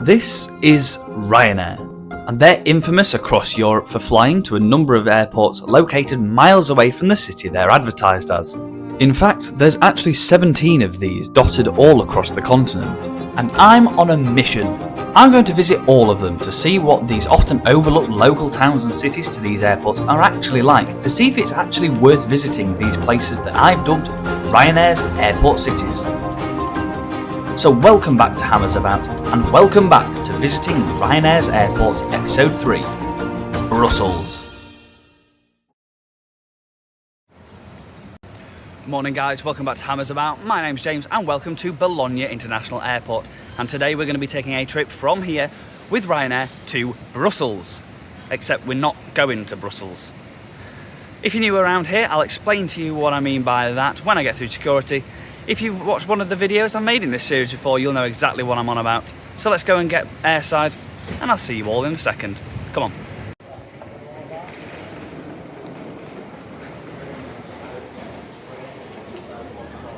This is Ryanair, and they're infamous across Europe for flying to a number of airports located miles away from the city they're advertised as. In fact, there's actually 17 of these dotted all across the continent, and I'm on a mission. I'm going to visit all of them to see what these often overlooked local towns and cities to these airports are actually like, to see if it's actually worth visiting these places that I've dubbed Ryanair's airport cities. So welcome back to Hammers About, and welcome back to Visiting Ryanair's Airports Episode 3, Brussels. Morning guys, welcome back to Hammers About. My name's James and welcome to Bologna International Airport. And today we're going to be taking a trip from here with Ryanair to Brussels. Except we're not going to Brussels. If you're new around here, I'll explain to you what I mean by that when I get through security. If you've watched one of the videos I've made in this series before, you'll know exactly what I'm on about. So let's go and get airside, and I'll see you all in a second. Come on.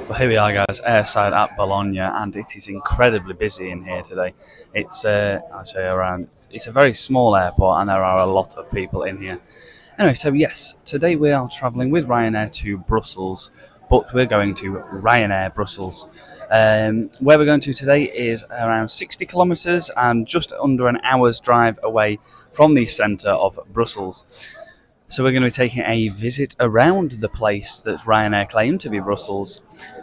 Well, here we are guys, airside at Bologna, and it is incredibly busy in here today. It's it's a very small airport and there are a lot of people in here. Anyway, so yes, today we are travelling with Ryanair to Brussels, but we're going to Ryanair Brussels. Where we're going to today is around 60 kilometres and just under an hour's drive away from the centre of Brussels. So we're going to be taking a visit around the place that Ryanair claim to be Brussels.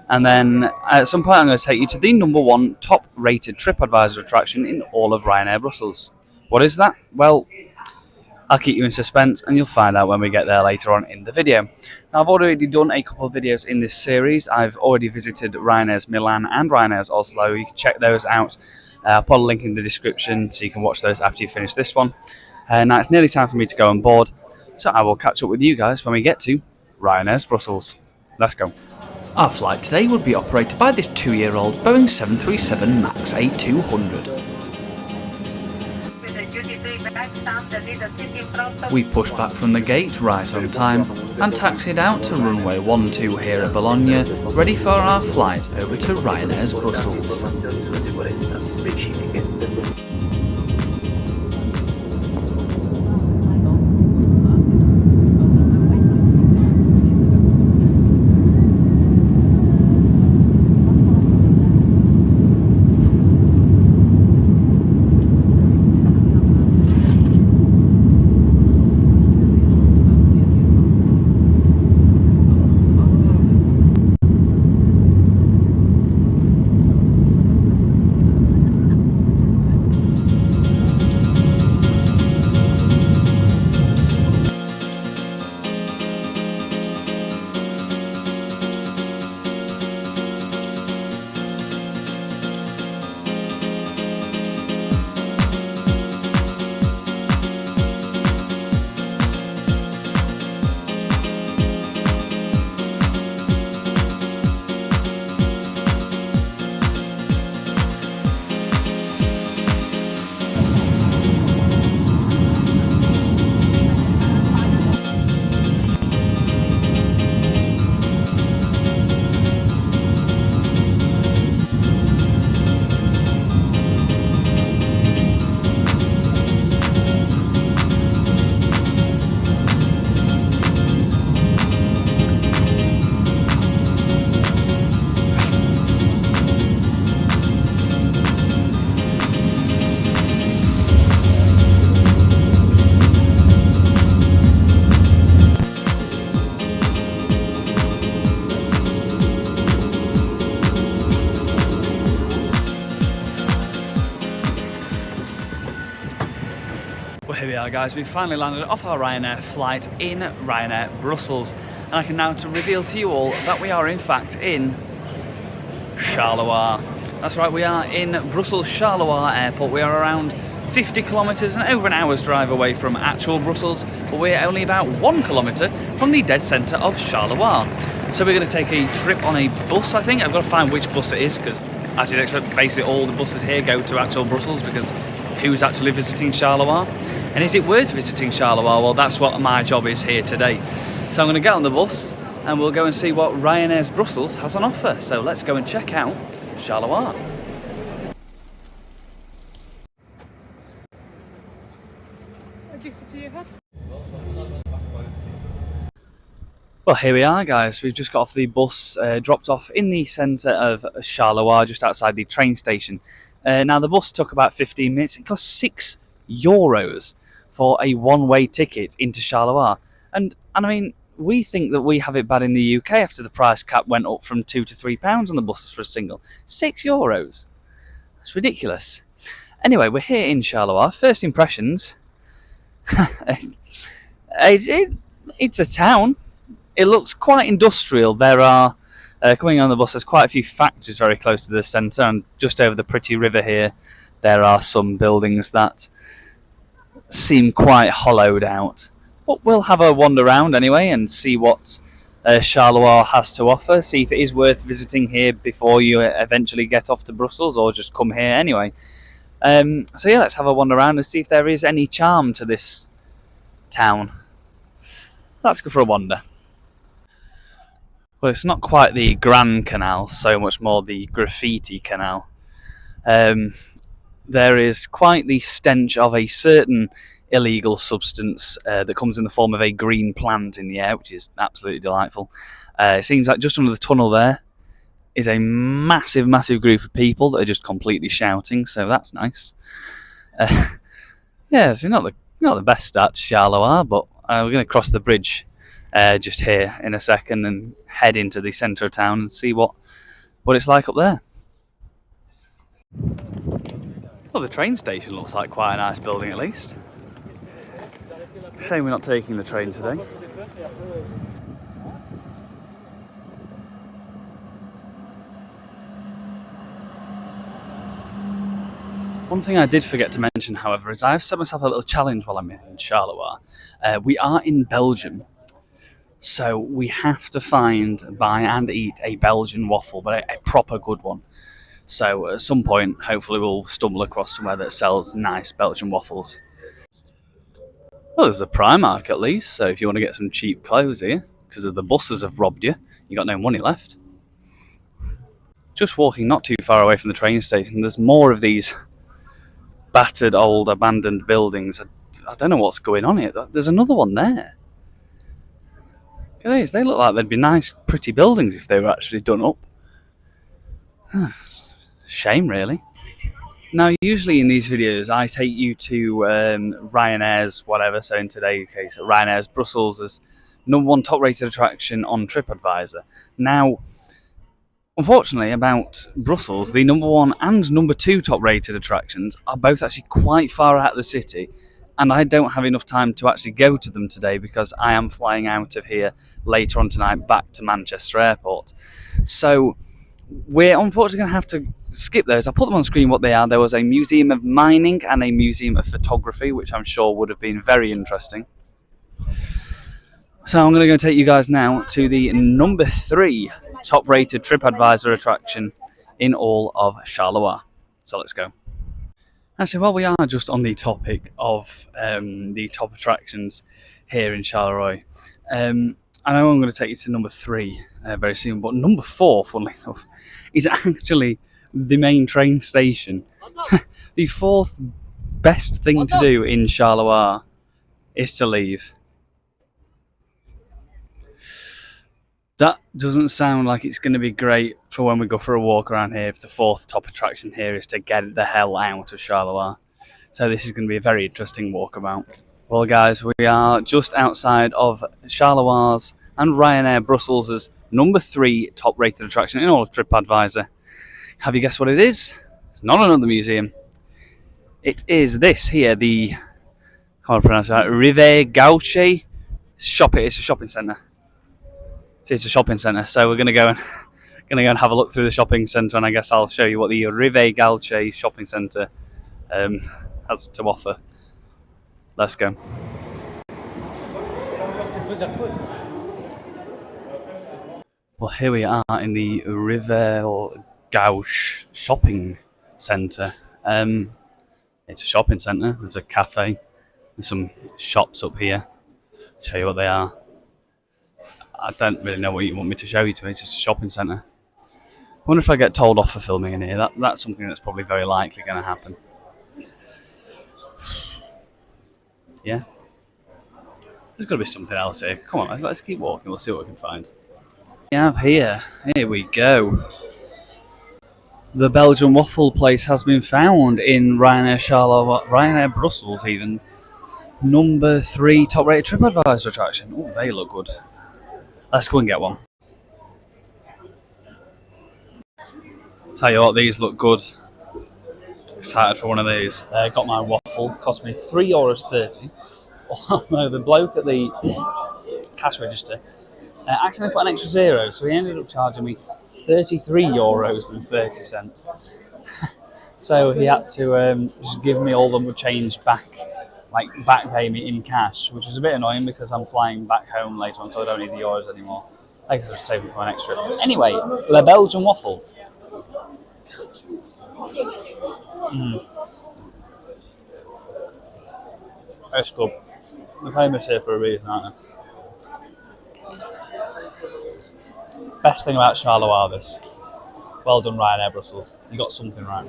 And then at some point I'm going to take you to the number one top rated TripAdvisor attraction in all of Ryanair Brussels. What is that? Well, I'll keep you in suspense and you'll find out when we get there later on in the video. Now, I've already done a couple of videos in this series. I've already visited Ryanair's Milan and Ryanair's Oslo. You can check those out. I'll put a link in the description so you can watch those after you finish this one. Now it's nearly time for me to go on board, so I will catch up with you guys when we get to Ryanair's Brussels. Let's go. Our flight today would be operated by this 2-year-old Boeing 737 MAX 8200. We pushed back from the gate right on time and taxied out to runway 12 here at Bologna, ready for our flight over to Ryanair's Brussels. Here we are guys, we've finally landed off our Ryanair flight in Ryanair Brussels, and I can now reveal to you all that we are in fact in Charleroi. That's right, we are in Brussels Charleroi Airport. We are around 50 kilometres and over an hour's drive away from actual Brussels, but we're only about 1 kilometre from the dead centre of Charleroi. So we're going to take a trip on a bus, I think. I've got to find which bus it is, because as you'd expect, basically all the buses here go to actual Brussels, because who's actually visiting Charleroi? And is it worth visiting Charleroi? Well, that's what my job is here today. So I'm going to get on the bus and we'll go and see what Ryanair's Brussels has on offer. So let's go and check out Charleroi. Well, here we are, guys. We've just got off the bus, dropped off in the centre of Charleroi, just outside the train station. Now, the bus took about 15 minutes. It cost €6 for a one-way ticket into Charleroi. And I mean, we think that we have it bad in the UK after the price cap went up from £2 to £3 on the buses for a single. €6. That's ridiculous. Anyway, we're here in Charleroi. First impressions. It's a town. It looks quite industrial. There are, coming on the bus, there's quite a few factories very close to the centre, and just over the pretty river here, there are some buildings that seem quite hollowed out. But we'll have a wander around anyway and see what Charleroi has to offer, see if it is worth visiting here before you eventually get off to Brussels, or just come here anyway. So yeah, let's have a wander around and see if there is any charm to this town. Let's go for a wander. Well, it's not quite the Grand Canal, so much more the Graffiti Canal. There is quite the stench of a certain illegal substance that comes in the form of a green plant in the air, which is absolutely delightful. It seems like just under the tunnel there is a massive, massive group of people that are just completely shouting, so that's nice. Yeah, it's not the best start to Charleroi, but we're going to cross the bridge just here in a second and head into the centre of town and see what it's like up there. Well, the train station looks like quite a nice building at least. Shame we're not taking the train today. One thing I did forget to mention, however, is I've set myself a little challenge while I'm in Charleroi. We are in Belgium. So we have to find, buy and eat a Belgian waffle, but a proper good one. So at some point, hopefully we'll stumble across somewhere that sells nice Belgian waffles. Well, there's a Primark at least, so if you want to get some cheap clothes here, because the buses have robbed you, you got no money left. Just walking not too far away from the train station, there's more of these battered old abandoned buildings. I don't know what's going on here. There's another one there. Look at these. They look like they'd be nice, pretty buildings if they were actually done up. Shame, really. Now, usually in these videos, I take you to Ryanair's whatever. So in today's case, Ryanair's Brussels as #1 top-rated attraction on TripAdvisor. Now, unfortunately, about Brussels, the #1 and #2 top-rated attractions are both actually quite far out of the city. And I don't have enough time to actually go to them today because I am flying out of here later on tonight back to Manchester Airport. So we're unfortunately going to have to skip those. I'll put them on screen what they are. There was a museum of mining and a museum of photography, which I'm sure would have been very interesting. So I'm going to go take you guys now to the #3 top-rated TripAdvisor attraction in all of Charleroi. So let's go. Actually, while we are just on the topic of the top attractions here in Charleroi, I know I'm going to take you to #3 very soon, but #4, funnily enough, is actually the main train station. The 4th best thing to do in Charleroi is to leave. That doesn't sound like it's going to be great for when we go for a walk around here if the 4th top attraction here is to get the hell out of Charleroi. So this is going to be a very interesting walkabout. Well, guys, we are just outside of Charleroi and Ryanair Brussels' #3 top-rated attraction in all of TripAdvisor. Have you guessed what it is? It's not another museum. It is this here, the, how do I pronounce it? Rive Gauche shop. It's a shopping centre. It's a shopping centre, so we're going to go and have a look through the shopping centre, and I guess I'll show you what the Rive Gauche shopping centre has to offer. Let's go. Well, here we are in the Rive Gauche shopping centre. It's a shopping centre. There's a cafe. There's some shops up here. I'll show you what they are. I don't really know what you want me to show you to. It's just a shopping centre. I wonder if I get told off for filming in here. That's something that's probably very likely going to happen. Yeah, there's got to be something else here. Come on, let's keep walking. We'll see what we can find. We have here. Here we go. The Belgian waffle place has been found in Ryanair Charleroi, Ryanair Brussels, even number 3 top-rated TripAdvisor attraction. Oh, they look good. Let's go and get one. Tell you what, these look good. Excited for one of these. Got my waffle. Cost me €3.30. Oh no, the bloke at the cash register accidentally put an extra zero, so he ended up charging me €33.30. So he had to just give me all the change back, like back pay me in cash, which was a bit annoying because I'm flying back home later on, so I don't need the euros anymore. I guess I was saving for an extra. Anyway, the Belgian waffle. It's good. They're famous here for a reason, aren't they? Best thing about Charleroi, this. Well done, Ryanair Brussels. You got something right.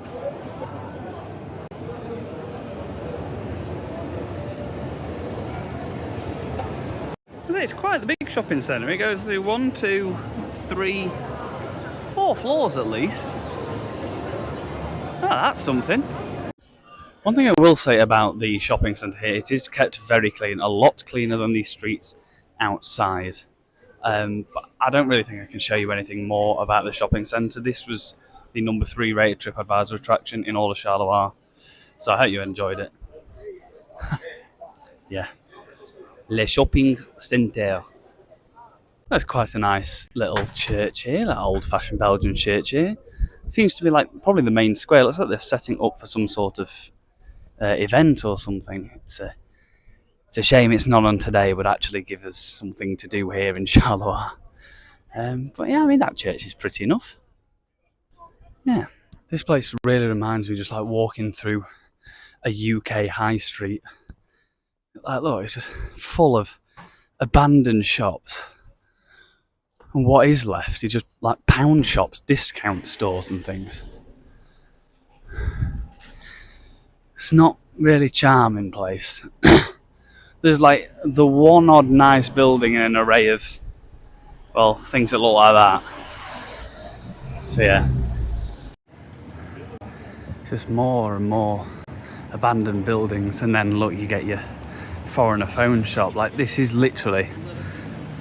It's quite the big shopping centre. It goes through 1, 2, 3, 4 floors at least. Oh, that's something. One thing I will say about the shopping centre here, it is kept very clean, a lot cleaner than the streets outside. But I don't really think I can show you anything more about the shopping centre. This was the number 3 rated TripAdvisor attraction in all of Charleroi. So I hope you enjoyed it. Yeah. Le Shopping Centre. That's quite a nice little church here, like old-fashioned Belgian church here. Seems to be like probably the main square. Looks like they're setting up for some sort of event or something. It's a shame it's not on today, would actually give us something to do here in Charleroi. But yeah, I mean, that church is pretty enough. Yeah. This place really reminds me just like walking through a UK high street. Like, look, it's just full of abandoned shops. And what is left is just like pound shops, discount stores and things. It's not really charming place. There's like the one odd nice building and an array of, well, things that look like that. So yeah. Just more and more abandoned buildings, and then look, you get your foreigner phone shop. Like, this is literally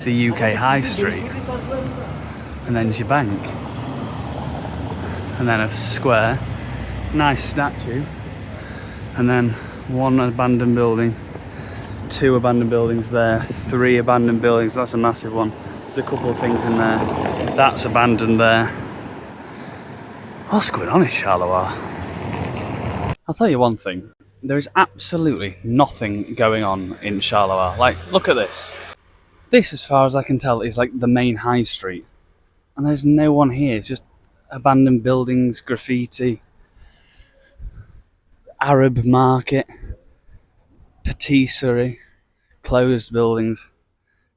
the UK high street. And then there's your bank. And then a square. Nice statue. And then one abandoned building. 2 abandoned buildings there. 3 abandoned buildings. That's a massive one. There's a couple of things in there. That's abandoned there. What's going on in Charleroi? I'll tell you one thing. There is absolutely nothing going on in Charleroi. Like, look at this. This, as far as I can tell, is like the main high street. And there's no one here. It's just abandoned buildings, graffiti, Arab market, patisserie, closed buildings,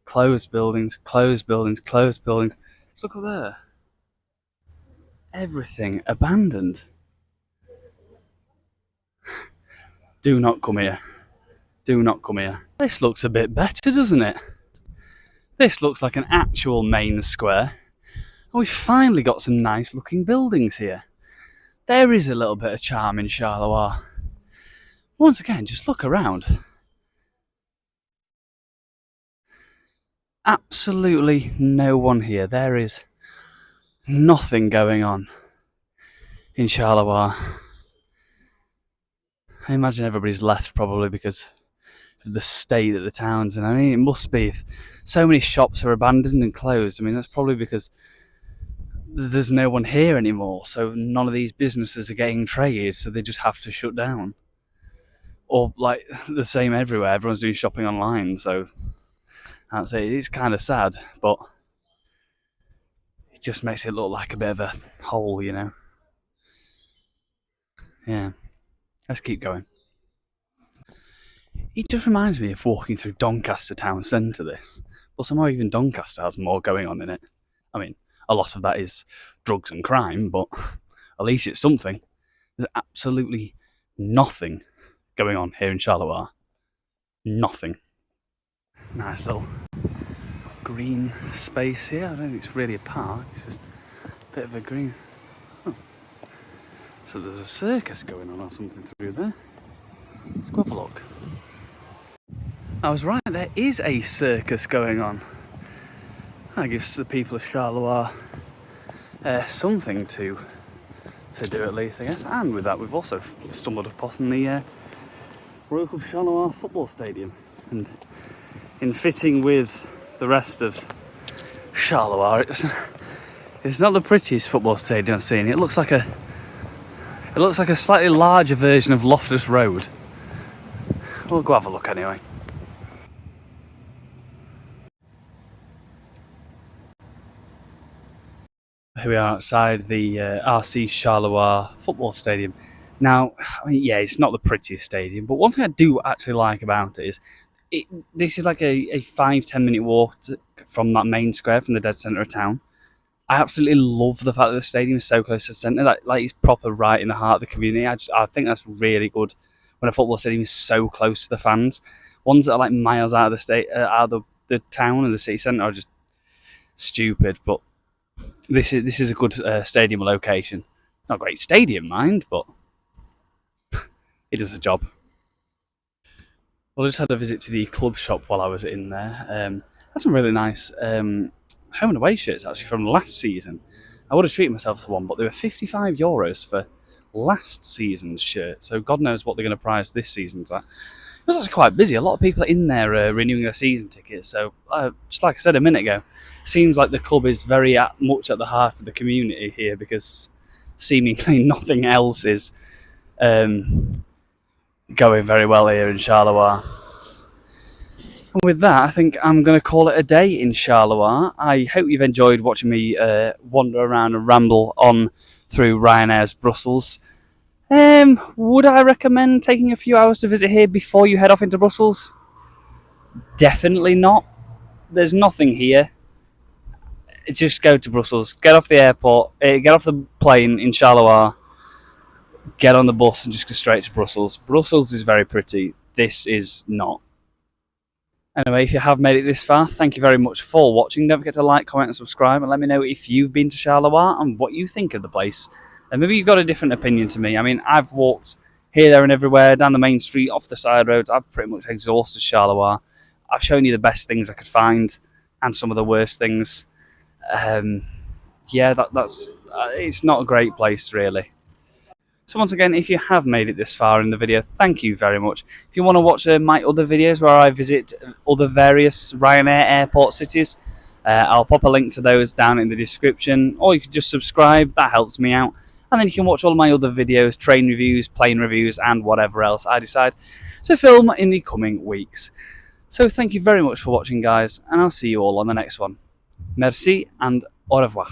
closed buildings, closed buildings, closed buildings. Look up there. Everything abandoned. Do not come here. Do not come here. This looks a bit better, doesn't it? This looks like an actual main square. And we've finally got some nice looking buildings here. There is a little bit of charm in Charleroi. Once again, just look around. Absolutely no one here. There is nothing going on in Charleroi. I imagine everybody's left probably because of the state that the town's in. I mean, it must be if so many shops are abandoned and closed. I mean, that's probably because there's no one here anymore, so none of these businesses are getting trade, so they just have to shut down. Or like the same everywhere, everyone's doing shopping online, so I'd say it's kind of sad, but it just makes it look like a bit of a hole, you know. Yeah, let's keep going. It just reminds me of walking through Doncaster town centre, this. But somehow even Doncaster has more going on in it. I mean, a lot of that is drugs and crime, but at least it's something. There's absolutely nothing going on here in Charleroi. Nothing. Nice little green space here. I don't think it's really a park, it's just a bit of a green. Oh. So there's a circus going on or something through there. Let's go have a look. I was right, there is a circus going on. That gives the people of Charleroi something to do at least, I guess. And with that, we've also stumbled upon the Royal Club Charleroi football stadium. And in fitting with the rest of Charleroi, it's not the prettiest football stadium I've seen. It looks like a slightly larger version of Loftus Road. We'll go have a look anyway. Here we are outside the RC Charleroi football stadium. Now, I mean, yeah, it's not the prettiest stadium, but one thing I do actually like about it is this is like a 5-10 minute walk from that main square, from the dead centre of town. I absolutely love the fact that the stadium is so close to the centre, like it's proper right in the heart of the community. I think that's really good when a football stadium is so close to the fans. Ones that are like miles out of the town and the city centre are just stupid, but this is a good stadium location. Not a great stadium, mind, but it does the job. Well, I just had a visit to the club shop while I was in there. Had some really nice home and away shirts actually from last season. I would have treated myself to one, but they were €55 for last season's shirt. So God knows what they're going to price this season's at. It was actually quite busy. A lot of people in there renewing their season tickets. So just like I said a minute ago, it seems like the club is very much at the heart of the community here, because seemingly nothing else is going very well here in Charleroi. And with that, I think I'm going to call it a day in Charleroi. I hope you've enjoyed watching me wander around and ramble on through Ryanair's Brussels. Would I recommend taking a few hours to visit here before you head off into Brussels? Definitely not. There's nothing here. Just go to Brussels, get off the airport, get off the plane in Charleroi, get on the bus and just go straight to Brussels. Brussels is very pretty. This is not. Anyway, if you have made it this far, thank you very much for watching. Don't forget to like, comment and subscribe, and let me know if you've been to Charleroi and what you think of the place. And maybe you've got a different opinion to me. I mean, I've walked here, there and everywhere, down the main street, off the side roads. I've pretty much exhausted Charleroi. I've shown you the best things I could find and some of the worst things. Yeah, that's it's not a great place, really. So once again, if you have made it this far in the video, thank you very much. If you want to watch my other videos where I visit other various Ryanair airport cities, I'll pop a link to those down in the description, or you can just subscribe, that helps me out. And then you can watch all of my other videos, train reviews, plane reviews, and whatever else I decide to film in the coming weeks. So thank you very much for watching, guys, and I'll see you all on the next one. Merci and au revoir.